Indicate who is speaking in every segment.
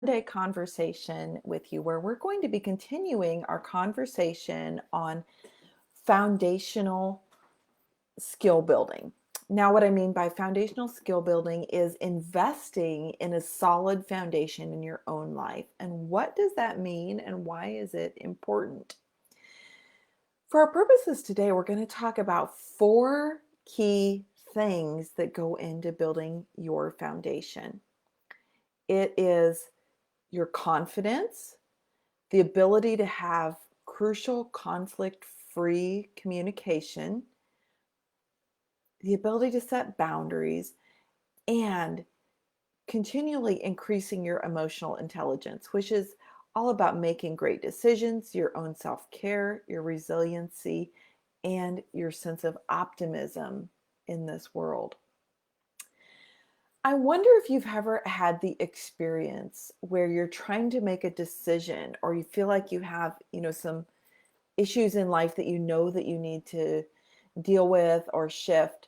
Speaker 1: Day conversation with you where we're going to be continuing our conversation on foundational skill building. Now, what I mean by foundational skill building is investing in a solid foundation in your own life. And what does that mean and why is it important? For our purposes today, we're going to talk about four key things that go into building your foundation. It is your confidence, the ability to have crucial conflict-free communication, the ability to set boundaries, and continually increasing your emotional intelligence, which is all about making great decisions, your own self-care, your resiliency, and your sense of optimism in this world. I wonder if you've ever had the experience where you're trying to make a decision or you feel like you have, some issues in life that that you need to deal with or shift.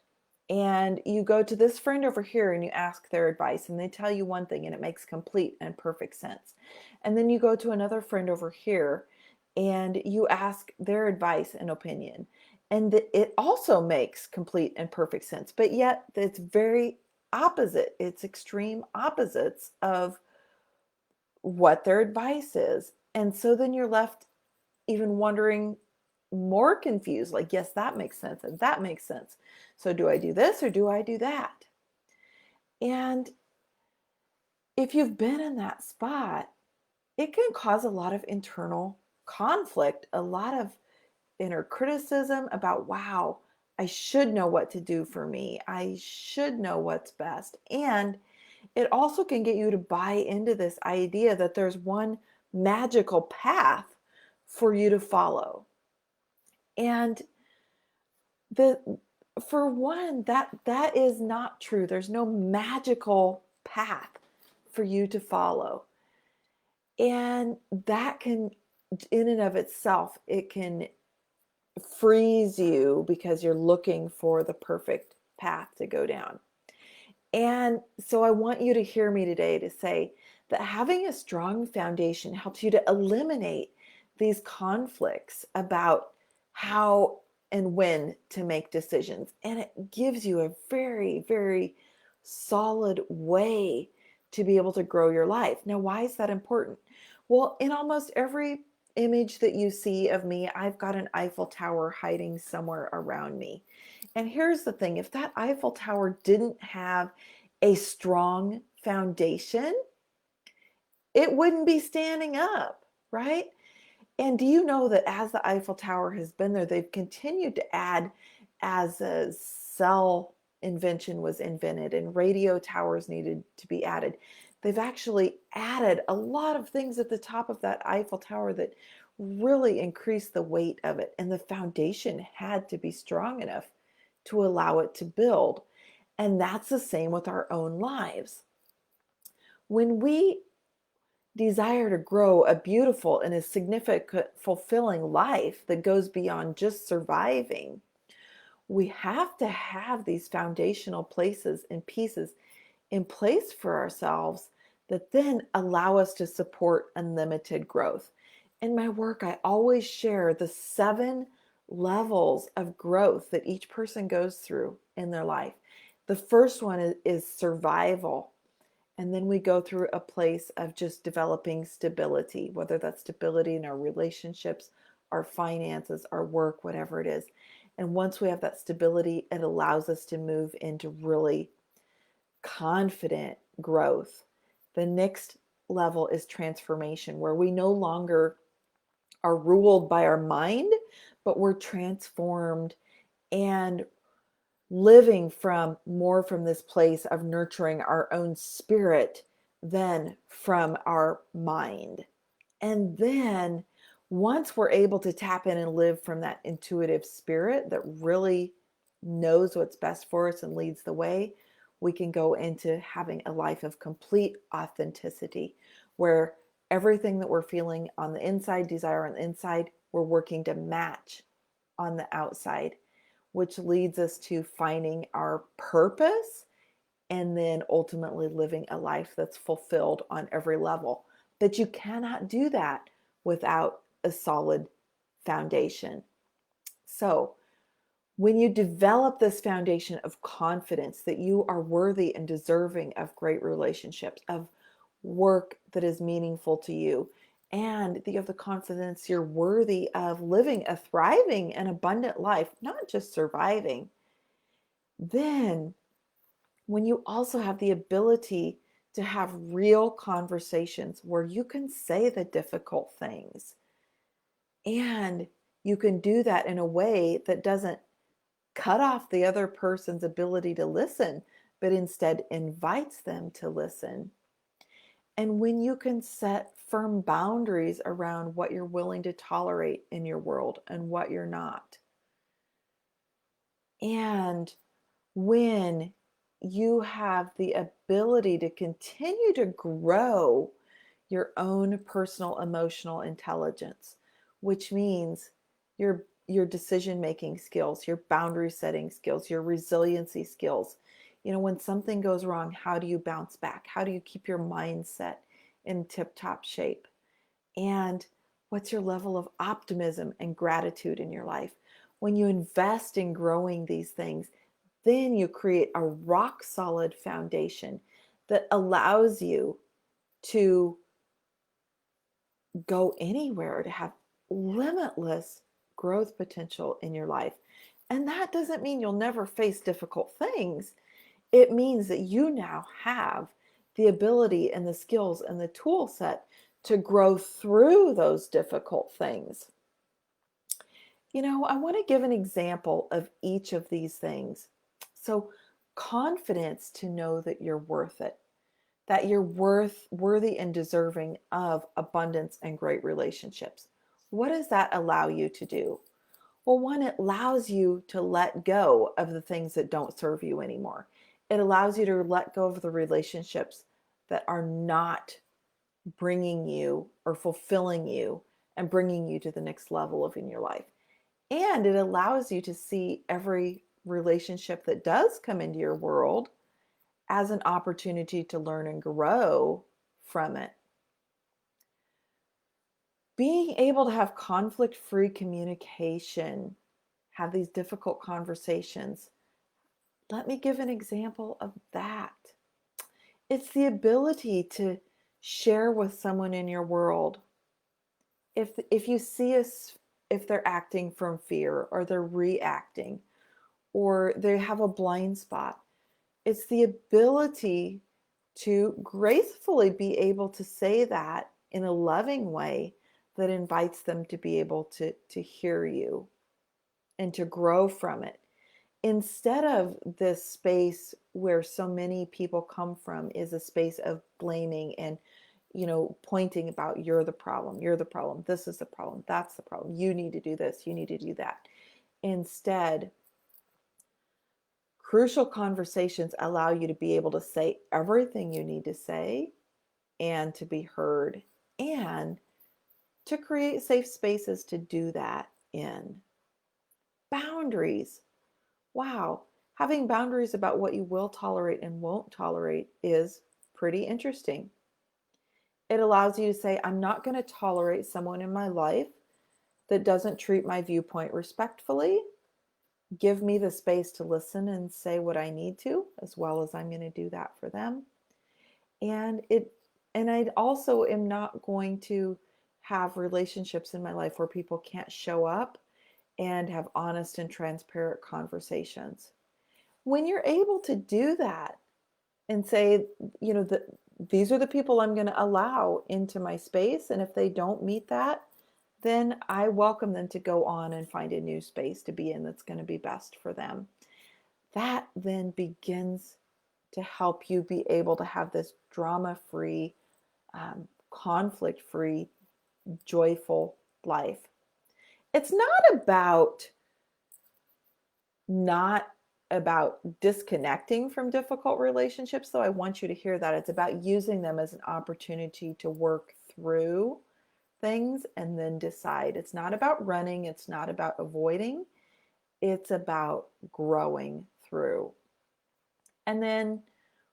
Speaker 1: And you go to this friend over here and you ask their advice, and they tell you one thing and it makes complete and perfect sense. And then you go to another friend over here and you ask their advice and opinion. And it also makes complete and perfect sense, but yet it's very opposite. It's extreme opposites of what their advice is. And so then you're left even wondering, more confused, like, yes, that makes sense and that makes sense. So do I do this or do I do that? And if you've been in that spot, it can cause a lot of internal conflict, a lot of inner criticism about, wow, I should know what to do for me. I should know what's best. And it also can get you to buy into this idea that there's one magical path for you to follow. And the for one, that is not true. There's no magical path for you to follow. And that can, in and of itself, it can freeze you because you're looking for the perfect path to go down. And so I want you to hear me today to say that having a strong foundation helps you to eliminate these conflicts about how and when to make decisions. And it gives you a very, very solid way to be able to grow your life. Now, why is that important? Well, in almost every image that you see of me, I've got an Eiffel Tower hiding somewhere around me. And here's the thing, if that Eiffel Tower didn't have a strong foundation, it wouldn't be standing up, right? And do you know that as the Eiffel Tower has been there, they've continued to add as a cell invention was invented and radio towers needed to be added. They've actually added a lot of things at the top of that Eiffel Tower that really increased the weight of it. And the foundation had to be strong enough to allow it to build. And that's the same with our own lives. When we desire to grow a beautiful and a significant, fulfilling life that goes beyond just surviving, we have to have these foundational places and pieces in place for ourselves that then allow us to support unlimited growth. In my work, I always share the 7 levels of growth that each person goes through in their life. The first one is survival. And then we go through a place of just developing stability, whether that's stability in our relationships, our finances, our work, whatever it is. And once we have that stability, it allows us to move into really confident growth. The next level is transformation, where we no longer are ruled by our mind, but we're transformed and living from this place of nurturing our own spirit than from our mind. And then once we're able to tap in and live from that intuitive spirit that really knows what's best for us and leads the way, we can go into having a life of complete authenticity where everything that we're feeling on the inside, desire on the inside, we're working to match on the outside, which leads us to finding our purpose and then ultimately living a life that's fulfilled on every level. But you cannot do that without a solid foundation. So, when you develop this foundation of confidence that you are worthy and deserving of great relationships, of work that is meaningful to you, and that you have the confidence you're worthy of living a thriving and abundant life, not just surviving, then when you also have the ability to have real conversations where you can say the difficult things and you can do that in a way that doesn't cut off the other person's ability to listen, but instead invites them to listen. And when you can set firm boundaries around what you're willing to tolerate in your world and what you're not. And when you have the ability to continue to grow your own personal emotional intelligence, which means your decision making skills, your boundary setting skills, your resiliency skills. You know, when something goes wrong, how do you bounce back? How do you keep your mindset in tip-top shape? And what's your level of optimism and gratitude in your life? When you invest in growing these things, then you create a rock solid foundation that allows you to go anywhere, to have limitless growth potential in your life. And that doesn't mean you'll never face difficult things. It means that you now have the ability and the skills and the tool set to grow through those difficult things. You know, I want to give an example of each of these things. So, confidence to know that you're worth it, that you're worthy and deserving of abundance and great relationships. What does that allow you to do? Well, one, it allows you to let go of the things that don't serve you anymore. It allows you to let go of the relationships that are not bringing you or fulfilling you and bringing you to the next level of in your life. And it allows you to see every relationship that does come into your world as an opportunity to learn and grow from it. Being able to have conflict-free communication, have these difficult conversations. Let me give an example of that. It's the ability to share with someone in your world. If you see us, if they're acting from fear or they're reacting or they have a blind spot, it's the ability to gracefully be able to say that in a loving way that invites them to be able to hear you and to grow from it. Instead of this space where so many people come from is a space of blaming and, you know, pointing about you're the problem, this is the problem, that's the problem, you need to do this, you need to do that. Instead, crucial conversations allow you to be able to say everything you need to say and to be heard and to create safe spaces to do that in. Boundaries. Wow. Having boundaries about what you will tolerate and won't tolerate is pretty interesting. It allows you to say, I'm not going to tolerate someone in my life that doesn't treat my viewpoint respectfully. Give me the space to listen and say what I need to, as well as I'm going to do that for them. And I also am not going to have relationships in my life where people can't show up and have honest and transparent conversations. When you're able to do that and say, you know, that these are the people I'm going to allow into my space, and if they don't meet that, then I welcome them to go on and find a new space to be in that's going to be best for them. That then begins to help you be able to have this drama-free, conflict-free, joyful life. It's not about disconnecting from difficult relationships, though I want you to hear that. It's about using them as an opportunity to work through things and then decide. It's not about running, it's not about avoiding, it's about growing through. And then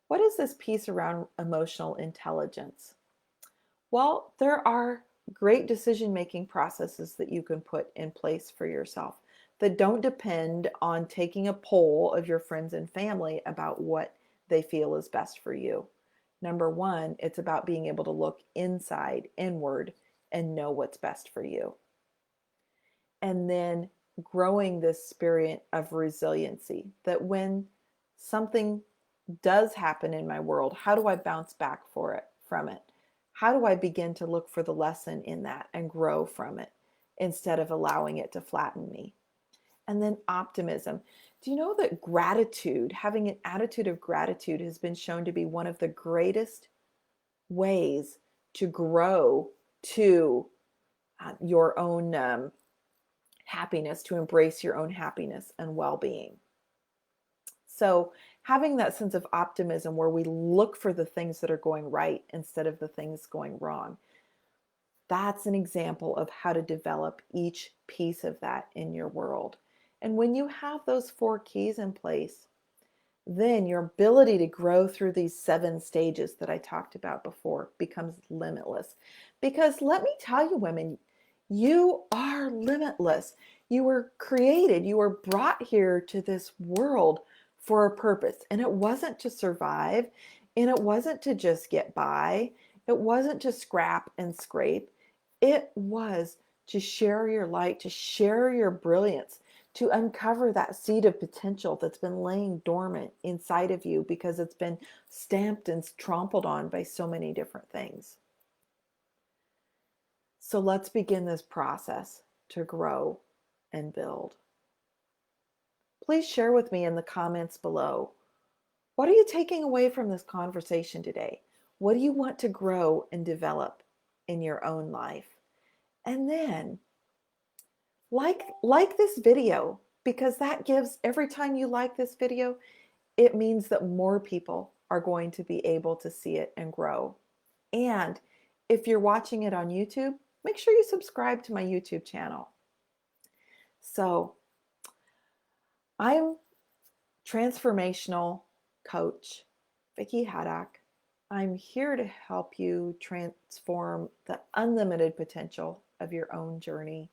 Speaker 1: What is this piece around emotional intelligence? Well, there are great decision-making processes that you can put in place for yourself that don't depend on taking a poll of your friends and family about what they feel is best for you. Number one, it's about being able to look inside, inward, and know what's best for you. And then growing this spirit of resiliency that when something does happen in my world, how do I bounce back from it? How do I begin to look for the lesson in that and grow from it instead of allowing it to flatten me? And then optimism. Do you know that gratitude, having an attitude of gratitude, has been shown to be one of the greatest ways to grow to your own happiness, to embrace your own happiness and well-being? So having that sense of optimism where we look for the things that are going right instead of the things going wrong, that's an example of how to develop each piece of that in your world. And when you have those 4 keys in place, then your ability to grow through these 7 stages that I talked about before becomes limitless. Because let me tell you, women, you are limitless. You were created, you were brought here to this world for a purpose. And it wasn't to survive, and it wasn't to just get by, it wasn't to scrap and scrape. It was to share your light, to share your brilliance, to uncover that seed of potential that's been laying dormant inside of you because it's been stamped and trampled on by so many different things. So let's begin this process to grow and build. Please share with me in the comments below. What are you taking away from this conversation today? What do you want to grow and develop in your own life? And then like this video, because that gives, every time you like this video, it means that more people are going to be able to see it and grow. And if you're watching it on YouTube, make sure you subscribe to my YouTube channel. So I'm transformational coach Vicki Haddock. I'm here to help you transform the unlimited potential of your own journey.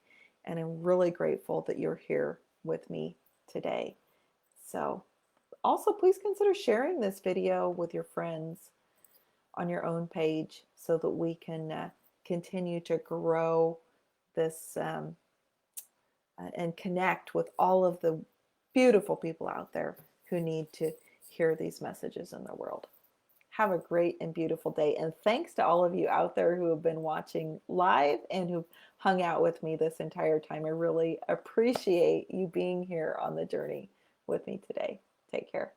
Speaker 1: And I'm really grateful that you're here with me today. So also, please consider sharing this video with your friends on your own page so that we can continue to grow this and connect with all of the beautiful people out there who need to hear these messages in the world. Have a great and beautiful day. And thanks to all of you out there who have been watching live and who've hung out with me this entire time. I really appreciate you being here on the journey with me today. Take care.